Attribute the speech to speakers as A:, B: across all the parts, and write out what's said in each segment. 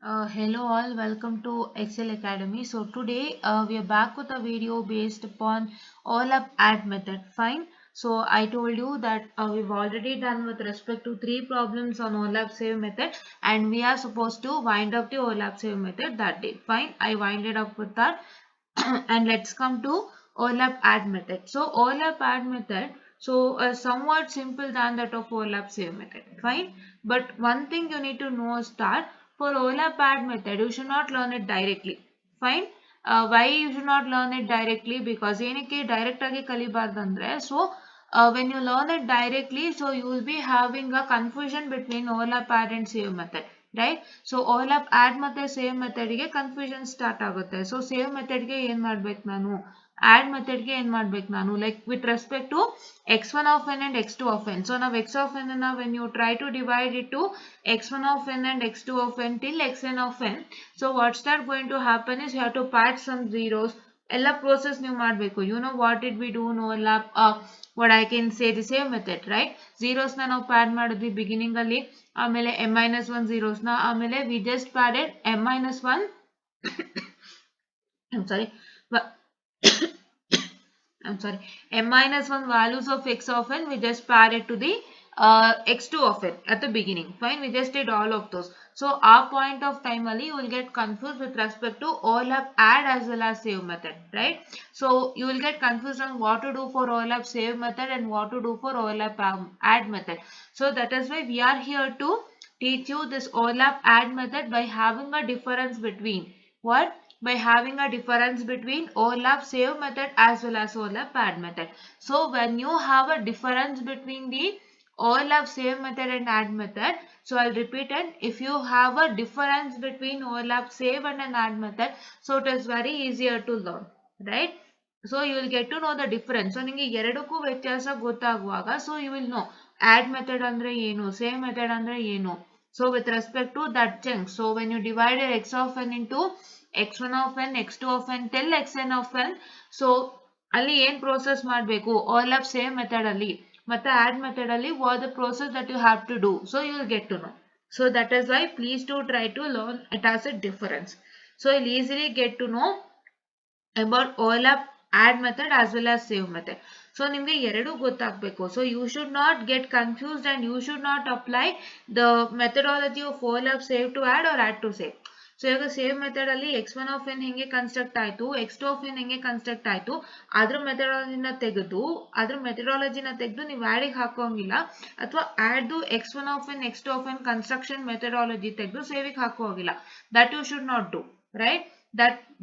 A: Hello all, welcome to Excel Academy. So today we are back with a video based upon all up add method. Fine. So I told you that we've already done with respect to three problems on all up save method, and we are supposed to wind up the all up save method that day. Fine. I winded up with that. And let's come to all up add method. So all up add method, so somewhat simple than that of all up save method. Fine. But one thing you need to know is that for OLAP add method, you should not learn it directly. Fine. Why you should not learn it directly? Because ಏನಕ್ಕೆ direct ಆಗಿ ಕಲಿಬಾರ್ದಂದ್ರೆ, so when you learn it directly, so you will be having a confusion between OLAP add and save method. Right? So OLAP add ಮತ್ತೆ save method ಗೆ confusion start ಆಗುತ್ತೆ. So save method ಗೆ ಏನ್ ಮಾಡ್ಬೇಕು ನಾನು? Add method ಗೆ ಏನ್ ಮಾಡ್ಬೇಕು ನಾನು? Like with respect to x1 of n and x2 of n. So now x of n when you try to divide it to x1 of n and x2 of n till xn of n. So what's that going to happen is you have to pad some zeros. ಎಲ್ಲ process ನೀವು ಮಾಡಬೇಕು. You know what did we do in overlap? What I can say the same method, right? Zeros na ನಾವು pad ಮಾಡಿದ್ವಿ beginning ಅಲ್ಲಿ, ಆಮೇಲೆ m-1 zeros na, ಆಮೇಲೆ we just padded m-1 I'm sorry I'm sorry, m-1 values of x of n, we just pad it to the x2 of n at the beginning. Fine, we just did all of those. So our point of time only you will get confused with respect to all up add as well as save method, right? So you will get confused on what to do for all up save method and what to do for all up add method. So that is why we are here to teach you this all up add method by having a difference between what? By having a difference between overlap save method as well as overlap add method. So when you have a difference between the overlap save method and add method, so I'll repeat it. If you have a difference between overlap save and an add method, so it is very easier to learn, right? So you will get to know the difference. So ನಿಮಗೆ ಎರಡಕ್ಕೂ ವ್ಯತ್ಯಾಸ ಗೊತ್ತಾಗುವಾಗ, so you will know add method ಅಂದ್ರೆ ಏನು, save method ಅಂದ್ರೆ ಏನು. So with respect to that chunk, so when you divide x of n into x1 of n, x2 of n till xn of n, so ಅಲ್ಲಿ ಏನ್ process ಮಾಡಬೇಕು? all up save method ಅಲ್ಲಿ ಮತ್ತೆ add method ಅಲ್ಲಿ what the process that you have to do. So you will get to know. So that is why please do try to learn it as a difference. So you'll easily get to know about all up add method as well as save method. So ನಿಮಗೆ ಎರಡು ಗೊತ್ತಾಗಬೇಕು. So you should not get confused and you should not apply the methodology of all up save to add or add to save. So ಇವಾಗ save method ಅಲ್ಲಿ x1 of n ಹೆಂಗೆ construct ಆಯ್ತು, x2 of n ಹೆಂಗೆ construct ಆಯ್ತು, ಅದ್ರ ಮೆಥಡಾಲಜಿನ ತೆಗೆದು ನೀವು ಆಡಿಗೆ ಹಾಕೋಂಗಿಲ್ಲ, ಅಥವಾ add x1 of n x2 of n construction methodology ತೆಗೆದು ಸೇವಿಗೆ ಹಾಕೋ ಹೋಗಿಲ್ಲ. That you should not do, right?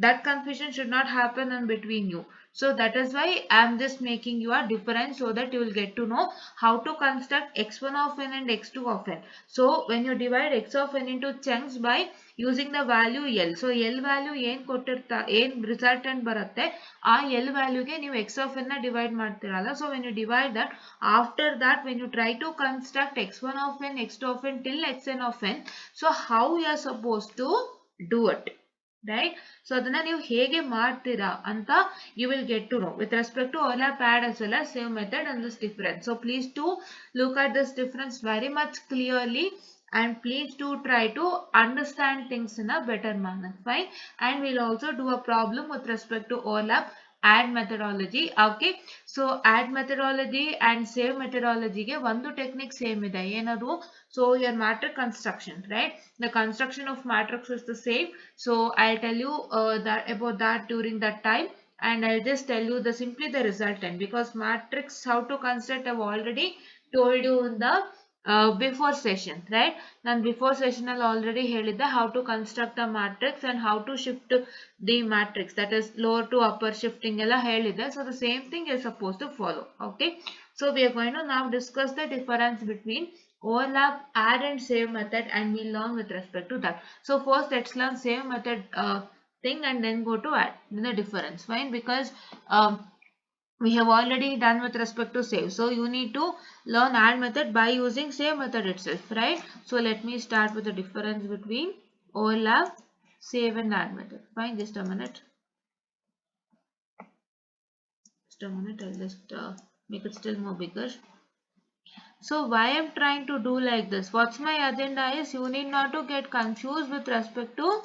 A: That confusion should not happen in between you. So that is why I am just making you a difference so that you will get to know how to construct x1 of n and x2 of n. So when you divide x of n into chunks by using the value L. So L value ಏನ್ resultant ಬರುತ್ತೆ, ಆ L value ಗೆ ನೀವು x of n ನ divide ಮಾಡ್ತಿರಲ್ಲ. So when you divide that, after that when you try to construct x1 of n, x2 of n till xn of n, so how you are supposed to do it, right? So adana ನೀವು ಹೇಗೆ ಮಾಡ್ತೀರಾ ಅಂತ you will get to know with respect to overlap add as well as save method and this difference. So please do look at this difference very much clearly and please do try to understand things in a better manner. Fine. And we'll also do a problem with respect to overlap add methodology. Okay, so add methodology and save methodology ಗೆ ಒಂದು technique same ಇದೆ. ಏನದು? So your matrix construction, right? The construction of matrix is the same. So I'll tell you about that during that time, and I'll just tell you simply the resultant, because matrix how to construct I've already told you in the before session, right? ನಾನು before session ಅಲ್ಲಿ already ಹೇಳಿದ್ದೆ how to construct a matrix and how to shift the matrix, that is lower to upper shifting ಎಲ್ಲ ಹೇಳಿದ್ದೆ. So the same thing is supposed to follow. Okay, so we are going to now discuss the difference between overlap add and save method, and we'll learn with respect to that. So first let's learn save method thing and then go to add, then the difference. Fine, because we have already done with respect to save. So you need to learn add method by using save method itself, right? So let me start with the difference between overlap, save and add method. Fine, just a minute. I'll just make it still more bigger. So why I'm trying to do like this? What's my agenda is you need not to get confused with respect to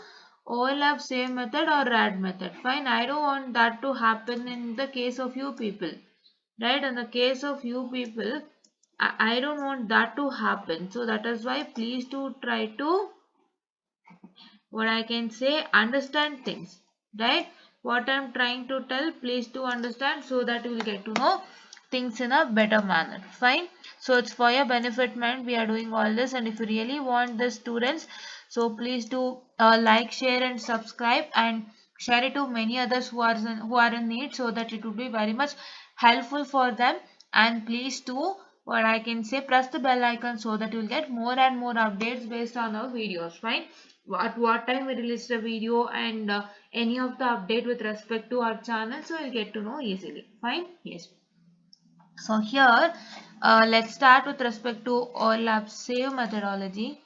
A: overlap same method or rad method. Fine, I don't want that to happen in the case of you people. Right? In the case of you people, I don't want that to happen. So that is why please do try to, what I can say, understand things. Right? What I'm trying to tell, please do understand so that you will get to know things in a better manner. Fine. So it's for your benefit, man. We are doing all this, and if you really want the students, so please do like, share, and subscribe, and share it to many others who are in need, so that it would be very much helpful for them. And please do, what I can say, press the bell icon so that you will get more and more updates based on our videos. Fine. At what time we release the video, and any of the update with respect to our channel, so you'll get to know easily. Fine. Yes. So here, let's start with respect to overlap save methodology.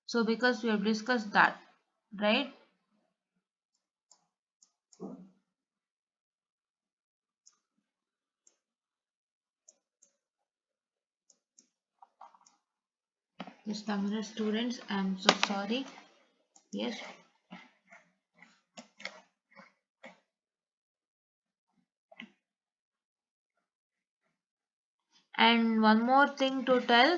A: So because we have discussed that, right? Just a minute, students. I'm so sorry. Yes. And one more thing to tell,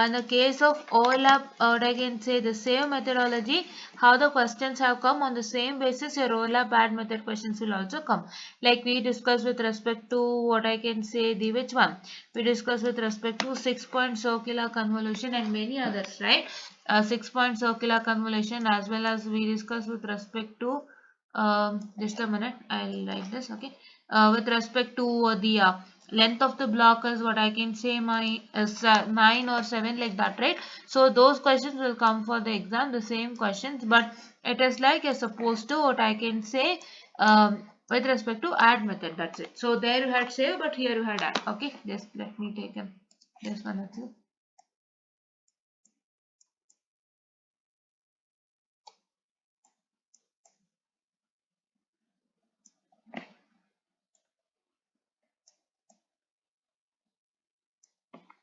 A: in the case of overlap, or I can say the same methodology, how the questions have come on the same basis, your overlap add method questions will also come. Like we discussed with respect to, what I can say, the which one? We discussed with respect to 6-point circular convolution and many others, right? 6-point circular convolution, as well as we discussed with respect to, just a minute, I'll write this, okay. With respect to the length of the block is, what I can say, my 9 or 7, like that, right? So those questions will come for the exam, the same questions, but it is like as opposed to, what I can say, with respect to add method. That's it. So there you had save, but here you had add. Okay, just let me take this one. That's it.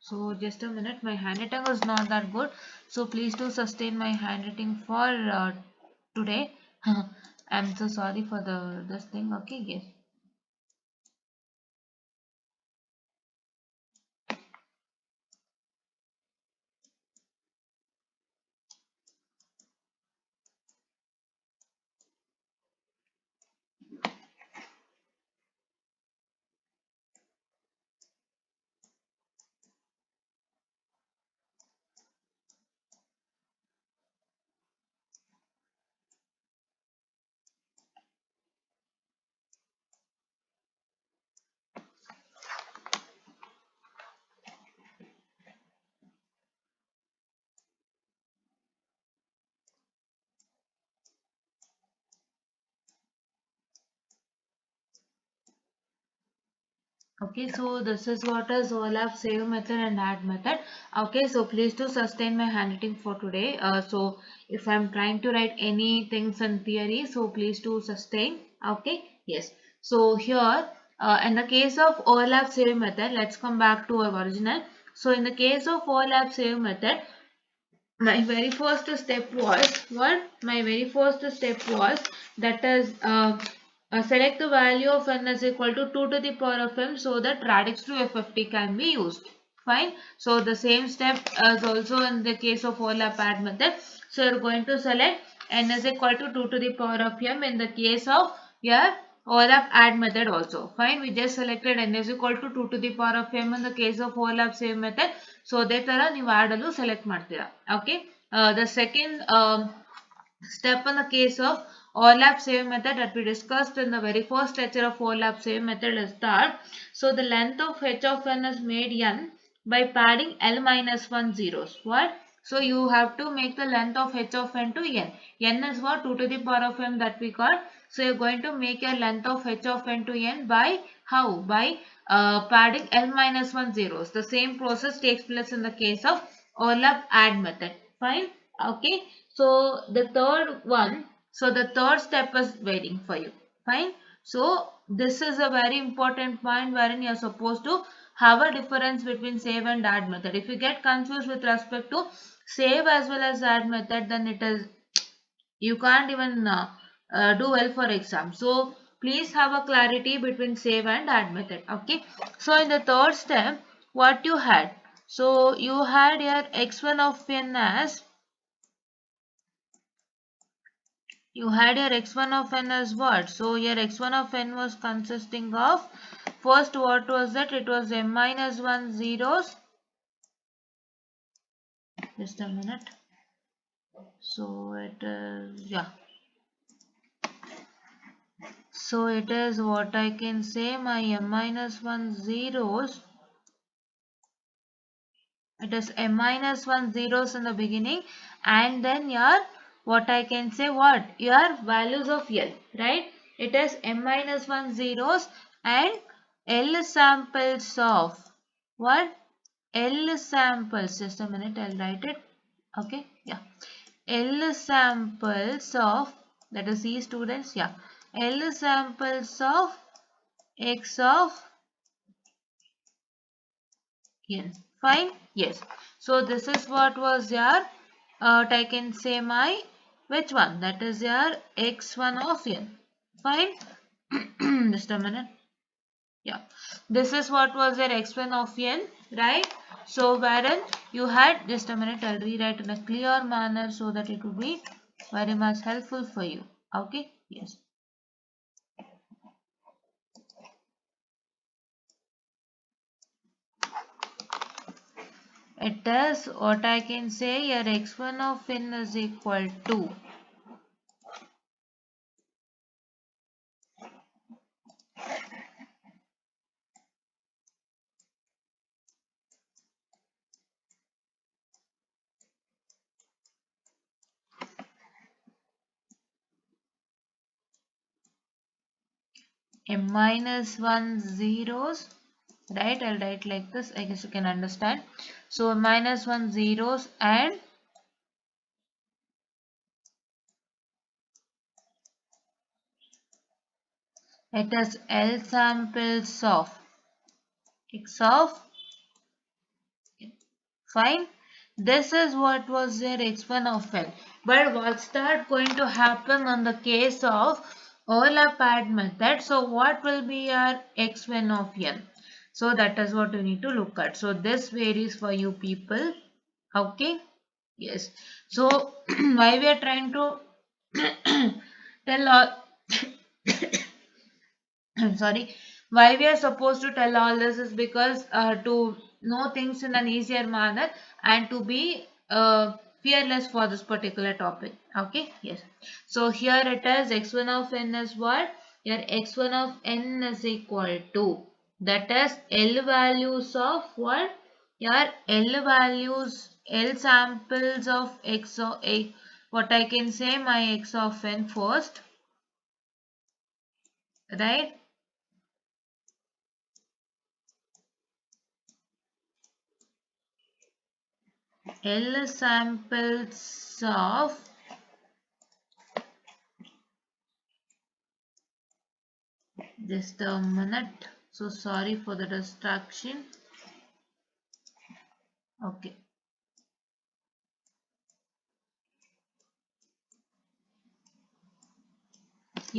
A: So just a minute, my handwriting was not that good, so please do sustain my handwriting for today. I'm so sorry for the this thing. Okay, yes. Okay, so this is what is overlap save method and add method. Okay, so please do sustain my handwriting for today. So if I'm trying to write any things in theory, so please do sustain. Okay, yes. So here, in the case of overlap save method, let's come back to our original. So in the case of overlap save method, my very first step was what? My very first step was, that is, select the value of n is equal to 2 to the power of m, so that radix to FFT can be used. Fine. So the same step as also in the case of overlap add method. So you're going to select n is equal to 2 to the power of m in the case of your overlap add method also. Fine. We just selected n is equal to 2 to the power of m in the case of overlap save method. So ಅದೇ ತರ ನೀವು ಆಡಲು select ಮಾಡ್ತೀರಾ. Okay. The second step in the case of overlap save method that we discussed in the very first lecture of overlap save method is that, so the length of h of n is made n by padding l minus 1 zeros. What? So you have to make the length of h of n to n. N is what? 2 to the power of m that we got. So you're going to make your length of h of n to n by how? By padding l minus 1 zeros. The same process takes place in the case of overlap add method. Fine. Okay. So the third one, so the third step is waiting for you. Fine. So this is a very important point wherein you are supposed to have a difference between save and add method. If you get confused with respect to save as well as add method, then it is you can't even do well for exam. So please have a clarity between save and add method. Okay. So in the third step, what you had? So you had your x1 of n as what? So your x1 of n was consisting of, first what was that? It was m minus 1 zeros. Just a minute. So it is, yeah. So it is what I can say, my m minus 1 zeros. It is m minus 1 zeros in the beginning, and then your, what I can say, what? Your values of L, right? It is m minus 1 zeros and L samples of what? L samples. Just a minute, I'll write it. Okay, yeah. L samples of, that is E students, yeah. L samples of X of n. Fine? Yes. So this is what was your, I can say my, which one? That is your x1 of n. Fine? Just a minute. Yeah. This is what was your x1 of n, right? So wherein you had, just a minute, I'll rewrite in a clear manner so that it will be very much helpful for you. Okay? Yes. It is what I can say, your x1 of n is equal to m minus 1 zeros, right? I'll write like this, I guess you can understand. So minus 1 zeros and it is L samples of x of, fine. This is what was their x1 of n. But what's that going to happen on the case of overlap add method? So what will be our x1 of n? So that is what you need to look at. So this varies for you people. Okay. Yes. So why we are trying to tell all I'm sorry, why we are supposed to tell all this is because to know things in an easier manner and to be fearless for this particular topic. Okay, yes. So here it is x1 of n is what? Your x1 of n is equal to, that is L values of what? Your L values, L samples of x of a, what I can say, my x of n first, right? L samples of, just a minute, so sorry for the distraction. Okay,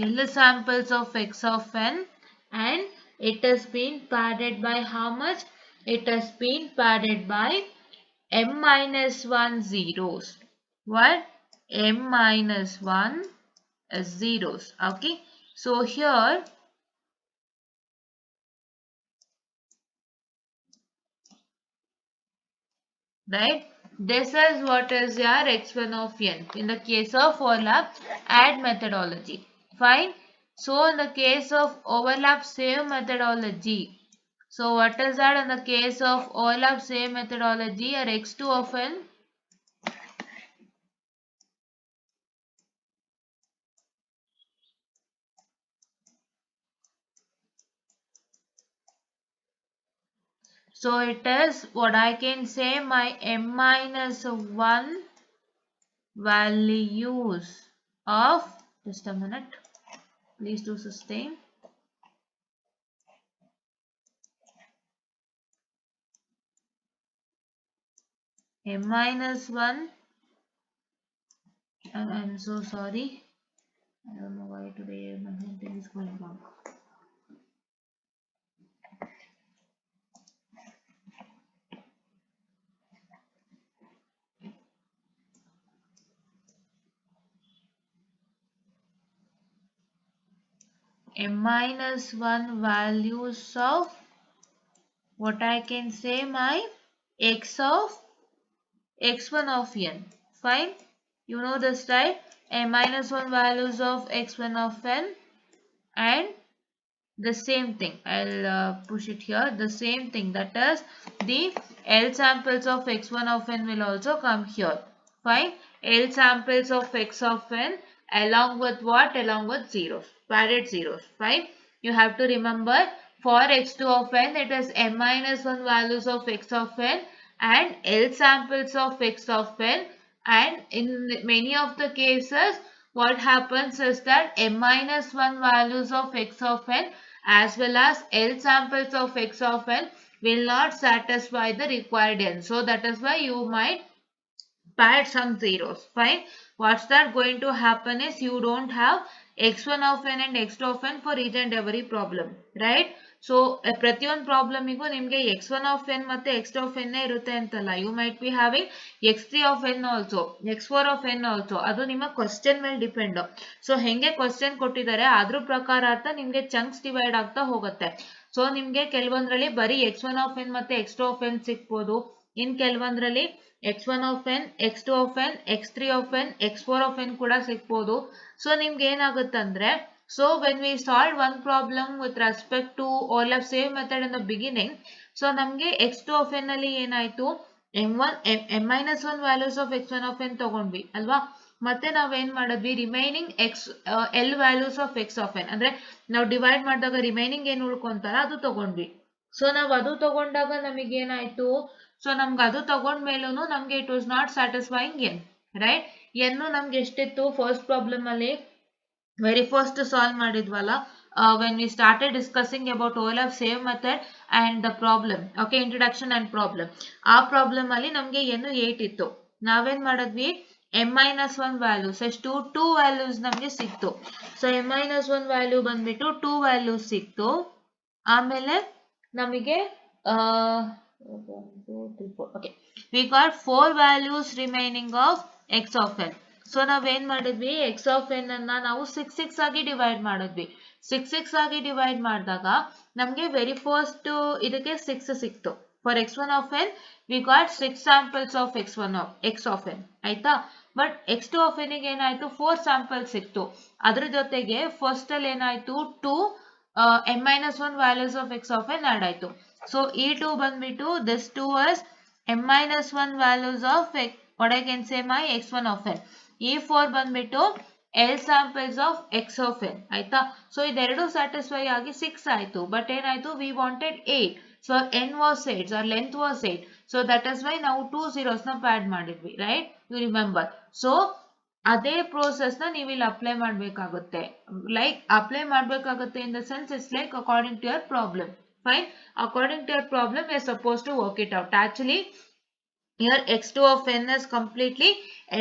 A: L samples of x of n, and it has been padded by how much? It has been padded by m minus 1 zeros. What? M minus 1 zeros. Okay, so here, right, this is what is your x1 of n in the case of overlap add methodology. Fine. So in the case of overlap save methodology, so what is that? In the case of overlap save methodology, your x2 of n, so it is what I can say, my m minus 1 values of, just a minute, please do sustain. m minus 1, I'm so sorry, I don't know why today my thing is going wrong. M minus 1 values of what I can say, my x of x1 of n. Fine. You know this, right? M minus 1 values of x1 of n, and the same thing. I'll push it here. The same thing, that is the L samples of x1 of n will also come here. Fine. L samples of x of n along with what? Along with zeros. Padded zeros. Fine. You have to remember, for x2 of n it is m minus 1 values of x of n and L samples of x of n, and in many of the cases what happens is that m minus 1 values of x of n as well as L samples of x of n will not satisfy the required n. So that is why you might pad some zeros. Fine. What's that going to happen is you don't have x1 of n and x2 of n for each and every problem. Right? So ಪ್ರತಿಯೊಂದು problem ಇಗೂ ನಿಮಗೆ x1 of n ಮತ್ತೆ x2 of n ಇರುತ್ತೆ ಅಂತಲ್ಲ. You might be having x3 of n also, x4 of n also. ಅದು ನಿಮ್ಮ question ಮೇಲೆ depend. So ಹೆಂಗೆ question ಕೊಟ್ಟಿದ್ದಾರೆ ಅದ್ರ ಪ್ರಕಾರ ಅರ್ಥ ನಿಮಗೆ ಚಂಕ್ಸ್ ಡಿವೈಡ್ ಆಗ್ತಾ ಹೋಗುತ್ತೆ. ಸೊ ನಿಮಗೆ ಕೆಲವೊಂದರಲ್ಲಿ ಬರೀ x1 of n ಮತ್ತೆ x2 of n ಸಿಕ್ಬೋದು. In ಕೆಲವೊಂದರಲ್ಲಿ x1 of n, x2 of n, x3 of n, x4 of n ಕೂಡ ಸಿಕ್ಬೋದು. ಸೊ ನಿಮ್ಗೆ ಏನಾಗುತ್ತಂದ್ರೆ, so when we solve one problem with respect to Euler's same method in the beginning, so ನಮ್ಗೆ x2 of n ಅಲ್ಲಿ ಏನಾಯ್ತು, m minus 1 values of x1 of n ತಗೊಂಡ್ವಿ ಅಲ್ವಾ. ಮತ್ತೆ ನಾವೇನ್ ಮಾಡಿದ್ವಿ, remaining L values of x of n ಅಂದ್ರೆ ನಾವು ಡಿವೈಡ್ ಮಾಡಿದಾಗ ರಿಮೈನಿಂಗ್ ಏನು ಉಳ್ಕೊಂತಾರ ಅದು ತಗೊಂಡ್ವಿ. ಸೊ ನಾವು ಅದು ತಗೊಂಡಾಗ ನಮಗೇನಾಯ್ತು, ಸೊ ನಮ್ಗೆ ಅದು ತಗೊಂಡ್ಮೇಲೂ ನಮ್ಗೆ ಇಟ್ ವಾಸ್ ನಾಟ್ ಸ್ಯಾಟಿಸ್ಫೈಯಿಂಗ್ ಎನ್. ರೈಟ್. ಎನ್ನು ನಮ್ಗೆ ಎಷ್ಟಿತ್ತು ಫಸ್ಟ್ ಪ್ರಾಬ್ಲಮ್ ಅಲ್ಲಿ, ವೆರಿ ಫಸ್ಟ್ ಸಾಲ್ವ್ ಮಾಡಿದ್ವಲ್ಲ, when we started discussing about Euler's same method and the problem, okay, introduction and problem, ಆ ಪ್ರಾಬ್ಲಮ್ ಅಲ್ಲಿ ನಮ್ಗೆ ಏನು 8 ಇತ್ತು. ನಾವೇನ್ ಮಾಡಿದ್ವಿ, m minus 1 ವ್ಯಾಲ್ಯೂಸ್ ಎಷ್ಟು 2 ವ್ಯಾಲ್ಯೂಸ್ ನಮ್ಗೆ ಸಿಕ್ತು. ಸೊ m minus 1 ವ್ಯಾಲ್ಯೂ ಬಂದ್ಬಿಟ್ಟು 2 ವ್ಯಾಲ್ಯೂಸ್ ಸಿಕ್ತು. ಆಮೇಲೆ ನಮಗೆ okay, we got 4 values remaining of x of n. So ನಾವೇನ್ ಮಾಡಿದ್ವಿ, x of n ಅನ್ನ ನಾವು 6 ಆಗಿ ಡಿವೈಡ್ ಮಾಡಿದ್ವಿ. 6 ಆಗಿ ಡಿವೈಡ್ ಮಾಡಿದಾಗ ನಮ್ಗೆ ವೆರಿ ಫಸ್ಟ್ ಇದಕ್ಕೆ 6 ಸಿಕ್ತು. For x1 of n we got 6 samples of x of n ಆಯ್ತಾ. ಬಟ್ x2 of n ಗೆ ಏನಾಯ್ತು, 4 ಸ್ಯಾಂಪಲ್ ಸಿಕ್ತು. ಅದ್ರ ಜೊತೆಗೆ ಫಸ್ಟ್ ಅಲ್ಲಿ ಏನಾಯ್ತು, 2 m minus 1 values of x of n add ಆಯ್ತು. ಸೊ ಈ 2 ಬಂದ್ಬಿಟ್ಟು this 2 was m minus 1 values of what I can say my x1 of n. ಈ 4 ಬಂದ್ಬಿಟ್ಟು L samples of x of n ಆಯ್ತಾ. ಸೊ ಇದೆರಡು satisfy ಆಗಿ 6 ಆಯ್ತು. But ಏನಾಯ್ತು, we wanted 8. So n was 8, so length was 8. So that is why ನಾವು 2 zeros ನ pad ಮಾಡಿದ್ವಿ. Right, you remember. ಸೊ ಅದೇ ಪ್ರೋಸೆಸ್ ನ ನೀವು ಇಲ್ಲಿ ಅಪ್ಲೈ ಮಾಡಬೇಕಾಗುತ್ತೆ. ಲೈಕ್ ಅಪ್ಲೈ ಮಾಡಬೇಕಾಗುತ್ತೆ in the sense it's like according to your problem. Fine. According to your problem, you are supposed to work it out. Actually, here x2 of n is completely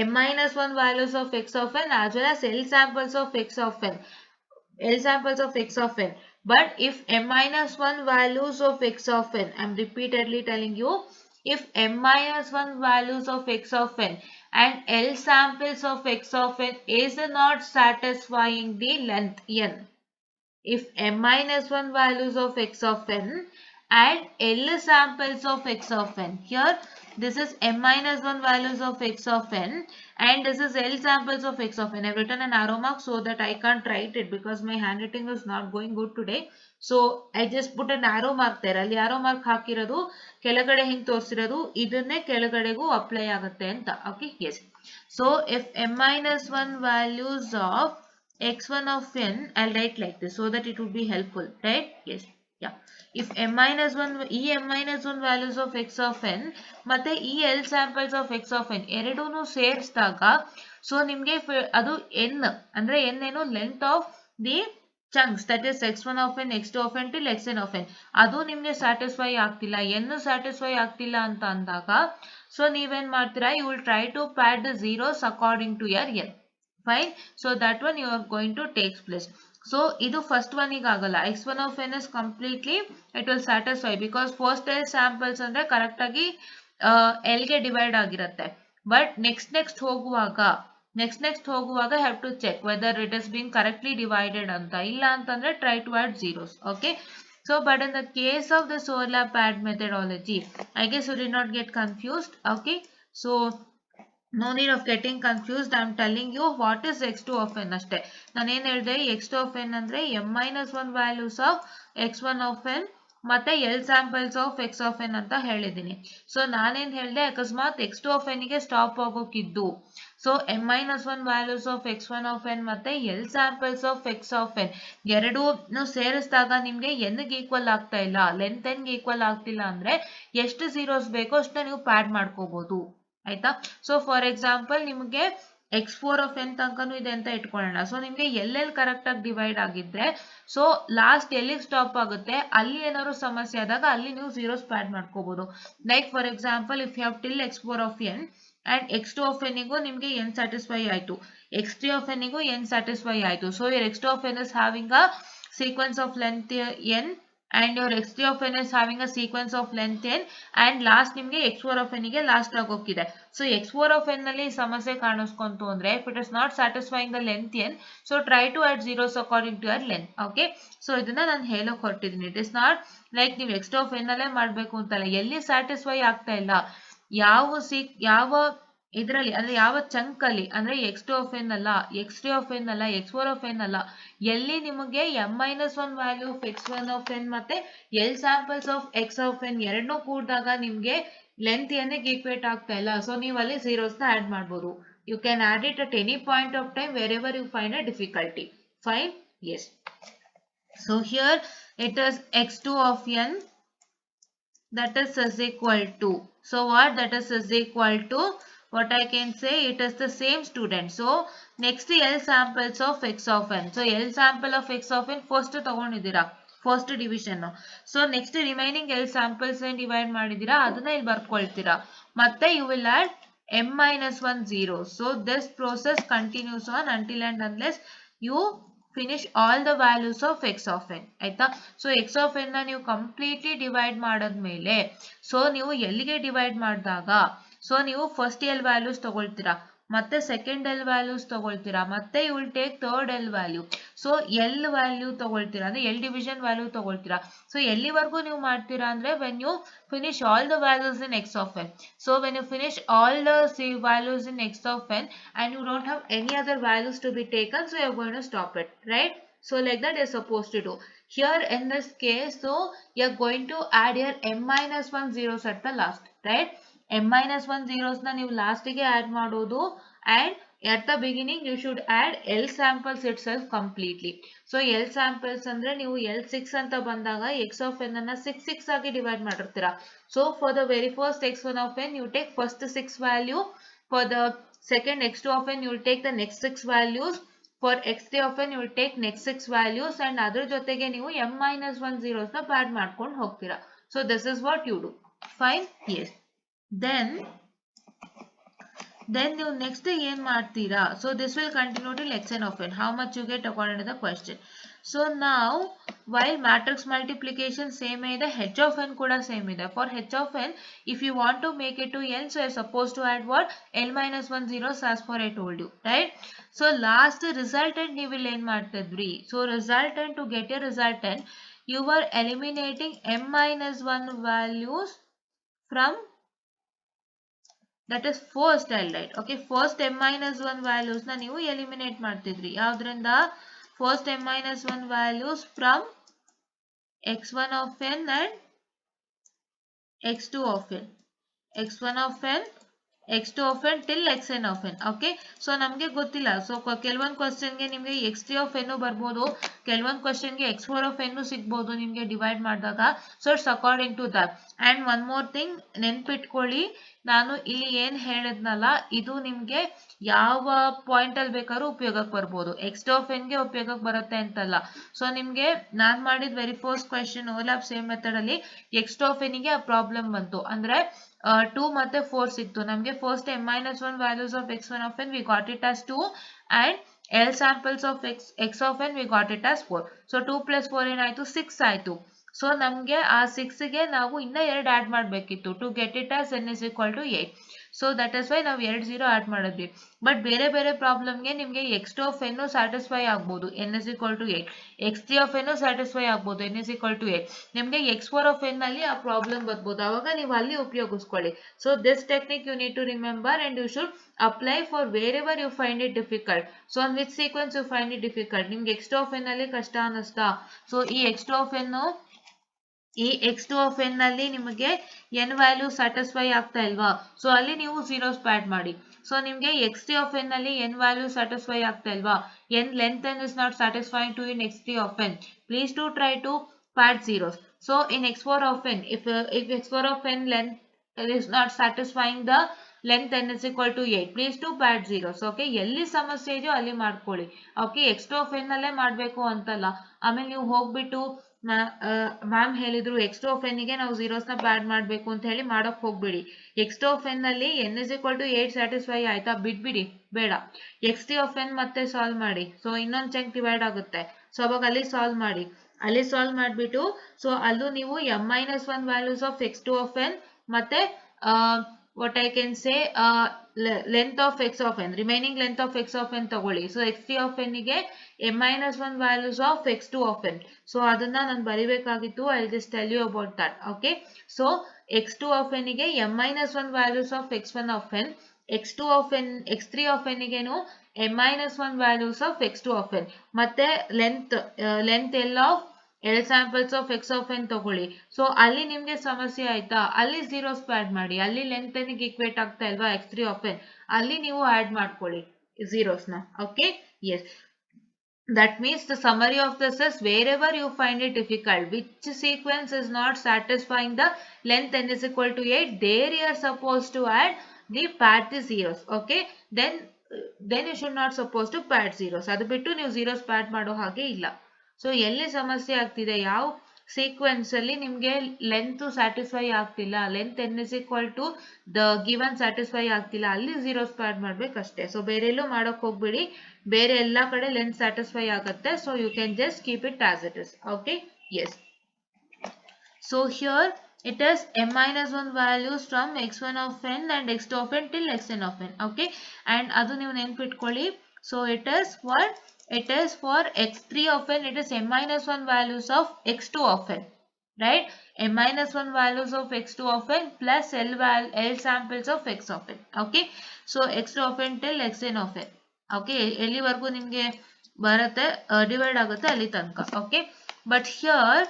A: m minus 1 values of x of n as well as L samples of x of n. L samples of x of n. But if m minus 1 values of x of n, I am repeatedly telling you, if m minus 1 values of x of n and L samples of x of n is not satisfying the length n. If m minus 1 values of x of n and L samples of x of n, here this is m minus 1 values of x of n and this is L samples of x of n. I have written an arrow mark so that I can't write it because my handwriting is not going good today. So I just put an arrow mark there. ಅಲ್ಲಿ arrow mark ಹಾಕಿರೋದು ಕೆಳಗಡೆ ಹಿಂಗ್ ತೋರಿಸಿರೋದು ಇದನ್ನೇ ಕೆಳಗಡೆಗೂ apply ಆಗುತ್ತೆ ಅಂತ. Okay, yes. So if m minus 1 values of x1 of n, I'll write like this so that it would be helpful, right? Yes, yeah. If m minus 1 m minus 1 values of x of n ಮತ್ತೆ L samples of x of n ಎರಡೂನು ಸೇರಿಸಿದಾಗ, so ನಿಮಗೆ ಅದು n ಅಂದ್ರೆ n ಏನು length of the chunks, that is x1 of n, x2 of n till xn of n, ಅದು ನಿಮಗೆ satisfy ಆಗ್ತಿಲ್ಲ, n satisfy ಆಗ್ತಿಲ್ಲ ಅಂತ ಅಂದಾಗ, ಸೊ ನೀವೇನ್ ಮಾಡ್ತೀರಾ, you will try to pad the zeros according to your n. Fine. So that one you are going to take place. So ಇದು first one ಗೆ ಆಗಲ್ಲ, x1 of n is completely it will satisfy because first L samples ಅಂದ್ರೆ correct ಆಗಿ L ಗೆ divide ಆಗಿರುತ್ತೆ. But next ಹೋಗುವಾಗ have to check whether it has been correctly divided ಅಂತ, ಇಲ್ಲ ಅಂತಂದ್ರೆ try to add zeros. Okay. So but in the case of the overlap add methodology, I guess you did not get confused. Okay. So no need of getting confused. I am telling you what is x2 of n ಅಷ್ಟೇ. ನಾನು ಏನು ಹೇಳಿದೆ, x2 of n ಅಂದ್ರೆ m-1 values of x1 of n ಮತ್ತೆ L samples of x of n ಅಂತ ಹೇಳಿದ್ದೀನಿ. So ನಾನೇನು ಹೇಳಿದೆ, ಅಕಸ್ಮಾತ್ x2 of n ಗೆ ಸ್ಟಾಪ್ ಆಗೋಕಿದ್ದು, so m-1 values of x1 of n ಮತ್ತೆ L samples of x of n ಎರಡೂ ಸೇರಿಸಿದಾಗ ನಿಮಗೆ n ಗೆ ಈಕ್ವಲ್ ಆಗ್ತಾ ಇಲ್ಲ, ಲೆಂತ್ n ಗೆ ಈಕ್ವಲ್ ಆಗ್ತಿಲ್ಲ ಅಂದ್ರೆ ಎಷ್ಟು ಝೀರೋಸ್ ಬೇಕೋ ಅಷ್ಟನ್ನ ನೀವು ಪ್ಯಾಡ್ ಮಾಡ್ಕೋಬಹುದು. ಆಯ್ತಾ. ಸೊ ಫಾರ್ ಎಕ್ಸಾಂಪಲ್ ನಿಮಗೆ x4 of n ತನಕನೂ ಇದೆ ಅಂತ ಇಟ್ಕೊಳ್ಳೋಣ. ಸೊ ನಿಮಗೆ ಎಲ್ಲೆಲ್ಲಿ ಕರೆಕ್ಟ್ ಆಗಿ ಡಿವೈಡ್ ಆಗಿದ್ರೆ, ಸೊ ಲಾಸ್ಟ್ ಎಲ್ಲಿಗೆ ಸ್ಟಾಪ್ ಆಗುತ್ತೆ ಅಲ್ಲಿ ಏನಾದ್ರು ಸಮಸ್ಯೆ ಆದಾಗ ಅಲ್ಲಿ ನೀವು ಝೀರೋಸ್ ಪ್ಯಾಡ್ ಮಾಡ್ಕೋಬಹುದು. Like for example if you have till x4 of n and x2 of n ಗೂ ನಿಮಗೆ n ಸ್ಯಾಟಿಸ್ಫೈ ಆಯ್ತು, x3 of n ಗೂ n ಸ್ಯಾಟಿಸ್ಫೈ ಆಯ್ತು. So your x2 of n is having a sequence of length n and your x3 of n is having a sequence of length n and last ನಿಮಗೆ x4 of n ಗೆ last ಆಗೋಕಿದೆ. So x4 of n ನಲ್ಲಿ ಸಮಸ್ಯೆ ಕಾಣಿಸ್ಕೊಂತು ಅಂದ್ರೆ if it is not satisfying the length n, so try to add zeros according to your length. Okay. So ಇದನ್ನ ನಾನು ಹೇಳೋಕೆ ಹೊರಟಿದ್ದೀನಿ. It is not like ನೀವು x2 of n ಅಲ್ಲೇ ಮಾಡಬೇಕು ಅಂತಲ್ಲ, ಎಲ್ಲಿ ಸ್ಯಾಟಿಸ್ಫೈ ಆಗ್ತಾ ಇಲ್ಲ, ಯಾವ ಇದರಲ್ಲಿ ಅಂದ್ರೆ ಯಾವ ಚಂಕ್ ಅಲ್ಲಿ ಅಂದ್ರೆ x2 of n ಅಲ್ಲ, x3 of n ಅಲ್ಲ, x4 of n ಅಲ್ಲ, ಎಲ್ಲಿ ನಿಮಗೆ m-1 value of x1 of n ಮತ್ತೆ L samples of x of n ಎರಡನ್ನೂ ಕೂಡಿದಾಗ ನಿಮಗೆ ಲೆಂತ್ n ಗೆ ಈಕ್ವೇಟ್ ಆಗ್ತಾ ಇಲ್ಲ, ಸೊ ನೀವು ಅಲ್ಲಿ zeros ನ ಆಡ್ ಮಾಡಬಹುದು. You can add it at any point of time wherever you find a difficulty. Fine. Yes. So here it is x2 of n, that is equal to, so what, that is equal to, what I can say, it is the same student. So next L samples of x of n. So L sample of x of n first ತಗೊಂಡಿದ್ದೀರಾ, first division. So next remaining L samples divide ಮಾಡಿದ್ದೀರಾ, ಅದನ್ನ ಇಲ್ಲಿ ಬರ್ಕೊಳ್ತೀರಾ. ಮತ್ತೆ you will add m-1 zeros. So this process continues on until and unless you finish all the values of x of n. ಆಯ್ತಾ. So x of n ನ ನೀವು completely divide ಮಾಡಾದ್ಮೇಲೆ, so ನೀವು ಎಲ್ಲಿಗೆ ಡಿವೈಡ್ ಮಾಡಿದಾಗ, ಸೊ ನೀವು first L values ತಗೊಳ್ತೀರಾ, ಮತ್ತೆ ಸೆಕೆಂಡ್ L ವ್ಯಾಲ್ಯೂಸ್ ತಗೊಳ್ತೀರಾ, ಮತ್ತೆ you will take third L value. So L value ತಗೊಳ್ತೀರಾ ಅಂದ್ರೆ L ಡಿವಿಷನ್ ವ್ಯಾಲ್ಯೂ ತಗೊಳ್ತೀರಾ. ಸೊ ಎಲ್ಲಿವರೆಗೂ ನೀವು ಮಾಡ್ತೀರಾ ಅಂದ್ರೆ when you finish all the values in x of n. So when you finish all the values in x of n and you don't have any other values to be taken, so you are going to stop it, right? So like that you are supposed to do. Here in this case, so you are going to add here m-1 zeros at the last, right? m-1 zeros na ನೀವು last ಗೆ add ಮಾಡೋದು, and at the beginning you should add L samples itself completely. So L samples ಅಂದ್ರೆ ನೀವು L6 ಅಂತ ಬಂದಾಗ x of n ಅನ್ನ 6 ಆಗಿ divide ಮಾಡಿರ್ತೀರಾ. So for the very first x1 of n you take first 6 value, for the second x2 of n you will take the next 6 values, for x3 of n you will take next 6 values, and ಅದರ ಜೊತೆಗೆ ನೀವು m-1 zeros ನ add ಮಾಡ್ಕೊಂಡು ಹೋಗ್ತೀರಾ. So this is what you do. Fine. Yes. Then you next ಏನ್ ಮಾಡ್ತೀರಾ, so this will continue till xn of n, how much you get according to the question. So now while matrix multiplication same ಇದೆ, h of n ಕೂಡ same ಇದೆ. For h of n, if you want to make it to n, so you are supposed to add what, L-1 zeros as for I told you, right? So last resultant ನೀವು ಇಲ್ಲಿ ಏನ್ ಮಾಡ್ತಿದ್ರಿ, so resultant, to get your resultant you were eliminating m-1 values from, that is first L, right? Okay, first m-1 values na ನೀವು eliminate ಮಾಡ್ತಿದ್ರಿ. ಯಾವ್ದ್ರಿಂದ, first m-1 values from x1 of n and x2 of n. x1 of n x2 of n till xn of n. Okay, so ನಮಗೆ ಗೊತ್ತಿಲ್ಲ. So ಕೆಲವೊಂದು ಕ್ವಶನ್ಗೆ ನಿಮಗೆ x3 of n ಬರ್ಬೋದು, ಕೆಲವೊಂದು ಕ್ವಶನ್ಗೆ x4 of n ಸಿಗ್ಬೋದು ನಿಮಗೆ ಡಿವೈಡ್ ಮಾಡಿದಾಗ. So it's according to that. And one more thing ನೆನ್ಪಿಟ್ಕೊಳ್ಳಿ, ನಾನು ಇಲ್ಲಿ ಏನ್ ಹೇಳಿದ್ನಲ್ಲ, ಇದು ನಿಮ್ಗೆ ಯಾವ ಪಾಯಿಂಟ್ ಅಲ್ಲಿ ಬೇಕಾದ್ರೂ ಉಪಯೋಗಕ್ಕೆ ಬರ್ಬೋದು. x2 of n ಗೆ ಉಪಯೋಗಕ್ಕೆ ಬರುತ್ತೆ ಅಂತಲ್ಲ. ಸೊ ನಿಮ್ಗೆ ನಾನ್ ಮಾಡಿದ very first question overlap same method ಅಲ್ಲಿ x2 of n ಗೆ ಆ ಪ್ರಾಬ್ಲಮ್ ಬಂತು. ಅಂದ್ರೆ 2 ಮತ್ತೆ 4 ಸಿಕ್ತು ನಮ್ಗೆ. First m-1 values of x1 of n we got it as 2 and L samples of x of n we got it as 4. So 2 plus 4 ಏನಾಯ್ತು, 6 ಆಯ್ತು. ಸೊ ನಮ್ಗೆ ಆ 6 ಗೆ ನಾವು ಇನ್ನ 2 ಆಡ್ ಮಾಡ್ಬೇಕಿತ್ತು to get it as n is equal to 8. So that is why ನಾವು 2 0 add ಮಾಡಿದ್ವಿ. ಬಟ್ ಬೇರೆ ಬೇರೆ ಪ್ರಾಬ್ಲಮ್ಗೆ ನಿಮ್ಗೆ x2 of n ಸ್ಯಾಟಿಸ್ಫೈ ಆಗ್ಬೋದು, n is equal to 8. x3 of n satisfy ಆಗ್ಬೋದು, n is equal to 8. ನಿಮ್ಗೆ x4 of n ಅಲ್ಲಿ ಆ ಪ್ರಾಬ್ಲಮ್ ಬರ್ಬೋದು, ಅವಾಗ ನೀವು ಅಲ್ಲಿ ಉಪಯೋಗಿಸ್ಕೊಳ್ಳಿ. So this technique you need to remember and you should apply for wherever you find it difficult. So on which sequence you find it difficult, ನಿಮ್ಗೆ x2 of n ಅಲ್ಲಿ ಕಷ್ಟ ಅನ್ನಿಸ್ತಾ, ಸೊ ಈ x2 of n x2 of n ನಲ್ಲಿ ನಿಮಗೆ n value satisfy ಆಗ್ತಾ ಇಲ್ವಾ, so ಅಲ್ಲಿ ನೀವು zeros ಪ್ಯಾಡ್ ಮಾಡಿ. ಸೊ ನಿಮ್ಗೆ x3 of n ನಲ್ಲಿ n ವ್ಯಾಲ್ಯೂ ಸ್ಯಾಟಿಸ್ಫೈ ಆಗ್ತಾ ಇಲ್ವಾ, n length n is not satisfying to in x3 of n, please do try to pad zeros. So in x4 of n, if x4 of n length is not satisfying the length n is equal to 8, please do pad zeros. Okay, ಎಲ್ಲಿ ಸಮಸ್ಯೆ ಇದೆಯೋ ಅಲ್ಲಿ ಮಾಡ್ಕೊಳ್ಳಿ. Okay, x2 of n ಅಲ್ಲೇ ಮಾಡಬೇಕು ಅಂತಲ್ಲ. ಆಮೇಲೆ ನೀವು ಹೋಗ್ಬಿಟ್ಟು ಮ್ಯಾಮ್ ಹೇಳಿದ್ರು x2 of n ಗೆ ನಾವು zeros ನ ಪ್ಯಾಡ್ ಮಾಡಬೇಕು ಅಂತ ಹೇಳಿ ಮಾಡಕ್ ಹೋಗ್ಬಿಡಿ. x2 of n ನಲ್ಲಿ n is equal to 8 satisfy ಆಯ್ತಾ, ಬಿಟ್ಬಿಡಿ, ಬೇಡ. x3 of n ಮತ್ತೆ ಸಾಲ್ವ್ ಮಾಡಿ. ಸೊ ಇನ್ನೊಂದು ಚಂಕ್ ಡಿವೈಡ್ ಆಗುತ್ತೆ. ಸೊ ಅವಾಗ ಅಲ್ಲಿ ಸಾಲ್ವ್ ಮಾಡಿ. ಅಲ್ಲಿ ಸಾಲ್ವ್ ಮಾಡಿಬಿಟ್ಟು ಸೊ ಅಲ್ಲೂ ನೀವು m-1 values of x2 of n ಮತ್ತೆ what I can say length of x of n, remaining length of x of n ತಗೊಳ್ಳಿ. ಸೊ x3 of n ಗೆ m-1 values of x2 of n. So ಅದನ್ನ ನಾನು ಬರಿಬೇಕಾಗಿತ್ತು. I'll just tell you about that. Okay, so x2 of n ಗೆ m-1 values of x1 of n, x2 of n, x3 of n ಗೆನು m-1 values of x2 of n ಮತ್ತೆ length L of L samples of x of n ತಗೊಳ್ಳಿ. So ಅಲ್ಲಿ ನಿಮ್ಗೆ ಸಮಸ್ಯೆ ಆಯ್ತಾ, ಅಲ್ಲಿ zeros pad ಮಾಡಿ. ಅಲ್ಲಿ ಲೆಂತ್ n ಗೆ ಈಕ್ವೇಟ್ ಆಗ್ತಾ ಇಲ್ವಾ x3 of n, ಅಲ್ಲಿ ನೀವು ಆಡ್ ಮಾಡ್ಕೊಳ್ಳಿ zeros ನ. Okay, yes. That means the summary of this is wherever you find it difficult, which sequence is not satisfying the length n is equal to 8, there you are supposed to add the pad the zeros. Okay, then you should not supposed to pad zeros. ಅದು ಬಿಟ್ಟು ನೀವು zeros pad ಮಾಡೋ ಹಾಗೆ ಇಲ್ಲ. So ಎಲ್ಲಿ ಸಮಸ್ಯೆ ಆಗ್ತಿದೆ, ಯಾವ ಸೀಕ್ವೆನ್ಸ್ ಅಲ್ಲಿ ನಿಮ್ಗೆ ಲೆಂತ್ ಸ್ಯಾಟಿಸ್ಫೈ ಆಗ್ತಿಲ್ಲ, length n is equal to the given satisfy ಆಗ್ತಿಲ್ಲ, ಅಲ್ಲಿ zeros ಪ್ಯಾಡ್ ಮಾಡ್ಬೇಕಷ್ಟೇ. ಸೊ ಬೇರೆ ಎಲ್ಲೂ ಮಾಡಕ್ ಹೋಗ್ಬಿಡಿ, ಬೇರೆ ಎಲ್ಲಾ ಕಡೆ ಲೆಂತ್ ಸ್ಯಾಟಿಸ್ಫೈ ಆಗುತ್ತೆ. So you can just keep it as it is. Okay, yes. So here it is m-1 values from x1 of n and x2 of n till xn of n. Okay, and adu ನೀವು ನೆನಪಿಟ್ಕೊಳ್ಳಿ. So it is what, it is for x3 of n, it is m-1 values of x2 of n, right? m-1 values of x2 of n plus L samples of x of n. Okay, so x2 of n till xn of n. Okay, ಎಲ್ಲಿವರೆಗೂ ನಿಮಗೆ ಬರುತ್ತೆ divide ಆಗುತ್ತೆ ಅಲ್ಲಿ ತನಕ. Okay, but here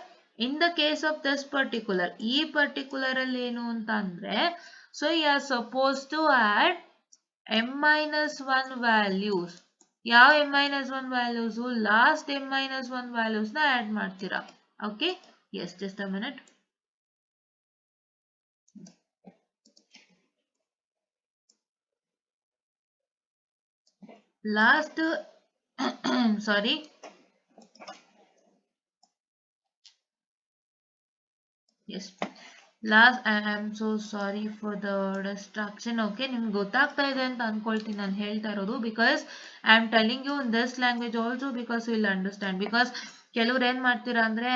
A: in the case of this particular, ಈ particular ಅಲ್ಲಿ ಏನು ಅಂತ ಅಂದ್ರೆ, so you are supposed to add m-1 values. ಯಾವ m-1 values, last m-1 values ನ ಆಡ್ ಮಾಡ್ತೀರಾ. Okay, yes, just a minute. Last sorry, yes, last, I am so sorry for the distraction. Okay, ನಿಮ್ಗೆ ಗೊತ್ತಾಗ್ತಾ ಇದೆ ಅಂತ ಅನ್ಕೊಳ್ತೀನಿ ನಾನು ಹೇಳ್ತಾ ಇರೋದು, because I am telling you in this language also because you will understand. because ಕೆಲವ್ರು ಏನ್ ಮಾಡ್ತೀರಾ ಅಂದ್ರೆ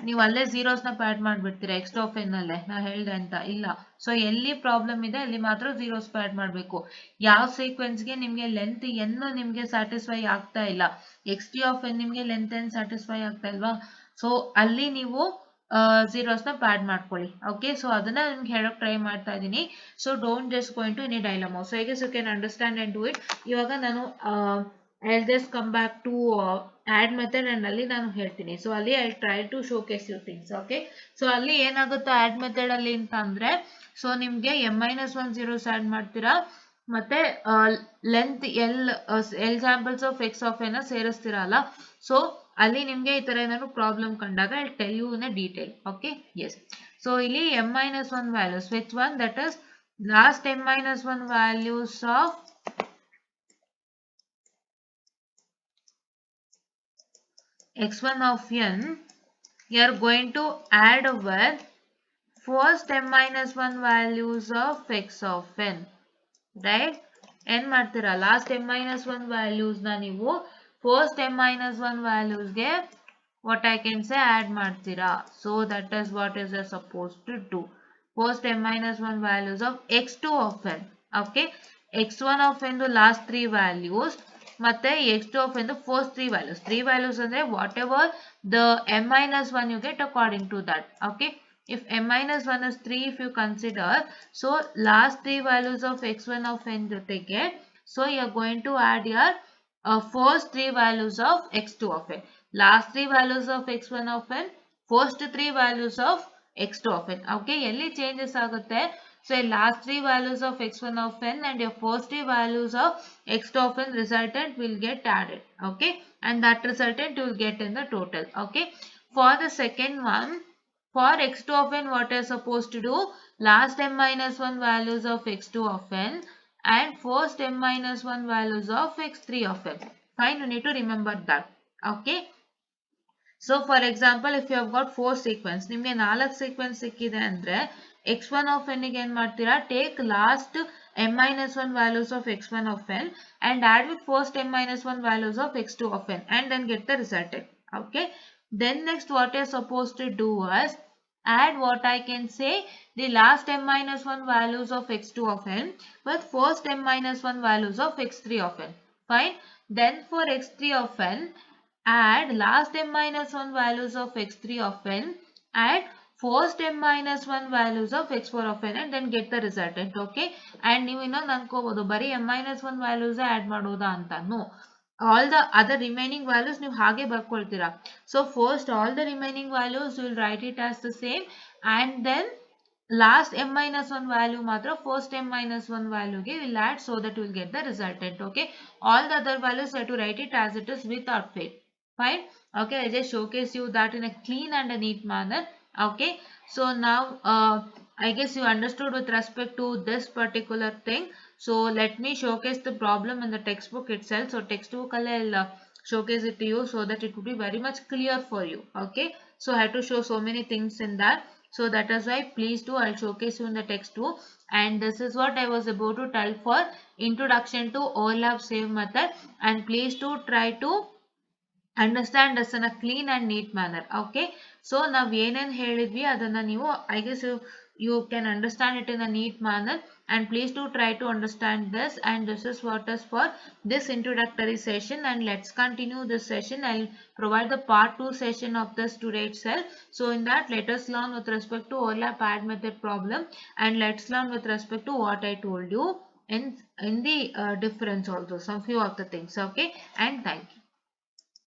A: ನೀವು ಅಲ್ಲೇ zeros ನ ಪ್ಯಾಡ್ ಮಾಡ್ಬಿಡ್ತೀರಾ x of n ಅಲ್ಲೇ, ನಾ ಹೇಳ್ದೆ ಅಂತ ಇಲ್ಲ. ಸೊ ಎಲ್ಲಿ ಪ್ರಾಬ್ಲಮ್ ಇದೆ ಅಲ್ಲಿ ಮಾತ್ರ zeros ಪ್ಯಾಡ್ ಮಾಡ್ಬೇಕು. ಯಾವ ಸೀಕ್ವೆನ್ಸ್ ಗೆ ನಿಮ್ಗೆ ಲೆಂತ್ n ನಿಮ್ಗೆ ಸ್ಯಾಟಿಸ್ಫೈ ಆಗ್ತಾ ಇಲ್ಲ, x3 of n ನಿಮ್ಗೆ ಲೆಂತ್ n ಸ್ಯಾಟಿಸ್ಫೈ ಆಗ್ತಾ ಇಲ್ವಾ, ಸೊ ಅಲ್ಲಿ ನೀವು zeros ನ ಪ್ಯಾಡ್ ಮಾಡ್ಕೊಳ್ಳಿ. ಓಕೆ, ಸೊ ಅದನ್ನ ನಿಮ್ಗೆ ಹೇಳಕ್ ಟ್ರೈ ಮಾಡ್ತಾ ಇದ್ದೀನಿ. So don't just go into any dilemma. So I guess you can understand and do it. ಇವಾಗ ನಾನು I'll just come back to add method and ಅಲ್ಲಿ ನಾನು ಹೇಳ್ತೀನಿ. ಸೊ ಅಲ್ಲಿ I'll try to showcase you things. Okay, so ಅಲ್ಲಿ ಏನಾಗುತ್ತೆ add method ಅಲ್ಲಿ ಅಂತ ಅಂದ್ರೆ, ಸೊ ನಿಮಗೆ m-1 zeros ಆಡ್ ಮಾಡ್ತೀರಾ ಮತ್ತೆ length L samples of X of N ಸೇರಿಸ್ತೀರಲ್ಲ. ಸೊ ಅಲ್ಲಿ ನಿಮ್ಗೆ ಈ ತರ ಏನಾದ್ರು ಪ್ರಾಬ್ಲಮ್ ಕಂಡಾಗ I tell you in detail. Okay, yes. So ಇಲ್ಲಿ m-1 values, which one? That is last m-1 values of x1 of n, you are going to add with first m-1 values of x of n, right? n ಮಾಡ್ತೀರಾ last m-1 values ನ ನೀವು first m-1 values ಗೆ what I can say add ಮಾಡ್ತೀರಾ. So that is what is supposed to do. First m-1 values of x2 of n. Okay, x1 of n the last 3 values ಮತ್ತೆ x2 of n the first 3 values. 3 values ಅಂದ್ರೆ whatever the m-1 you get according to that. Okay, if m-1 is 3, if you consider, so last 3 values of x1 of n jotege, so you are going to add your first 3 values of x2 of n, last 3 values of x1 of n, first 3 values of x2 of n. Okay, elli changes agutte. So last 3 values of x1 of n and your first 3 values of x2 of n resultant will get added. Okay, and that resultant you will get in the total. Okay, for the second one, for x2 of n, what are supposed to do? Last m-1 values of x2 of n and first m-1 values of x3 of n. Fine, you need to remember that. Okay. So for example, if you have got 4 sequence, ನಿಮಗೆ 4 sequence ಸಿಕ್ಕಿದೆ ಅಂದ್ರೆ x1 of n ಗೆ ಏನು ಮಾಡ್ತೀರಾ? Take last m-1 values of x1 of n and add with first m-1 values of x2 of n and then get the resultant. Okay. Then next what you are supposed to do is add what I can say the last m-1 values of x2 of n with first m-1 values of x3 of n. Fine. Then for x3 of n, add last m-1 values of x3 of n and first m-1 values of x4 of n and then get the resultant. Okay, and ನೀವು ಇನ್ನೊಂದು ಅನ್ಕೋಬಹುದು ಬರೀ m-1 values add ಮಾಡೋದಾ ಅಂತ. No, all the other remaining values ನೀವು ಹಾಗೆ ಬರ್ಕೊಳ್ತೀರಾ. So first all the remaining values you will write it as the same and then last m-1 value matra first m-1 value ge will add so that you will get the resultant. Okay, all the other values you have to write it as it is without fail. Fine. Okay, I just showcase you that in a clean and a neat manner. Okay, so now I guess you understood with respect to this particular thing. So let me showcase the problem in the textbook itself. So textbook I'll showcase it to you so that it would be very much clear for you. Okay, so I have to show so many things in that. So that is why please do I'll showcase you in the textbook, and this is what I was about to tell for introduction to overlap save method, and please do try to understand this in a clean and neat manner. Okay, so ನಾವು ಏನೇನು ಹೇಳಿದ್ವಿ ಅದನ್ನ ನೀವು I guess you can understand it in a neat manner, and please do try to understand this, and this is what is for this introductory session. And let's continue this session. I'll provide the part 2 session of this today itself. So in that, let us learn with respect to overlap add method problem, and let's learn with respect to what I told you in the difference also, some few of the things. Okay, and thank you.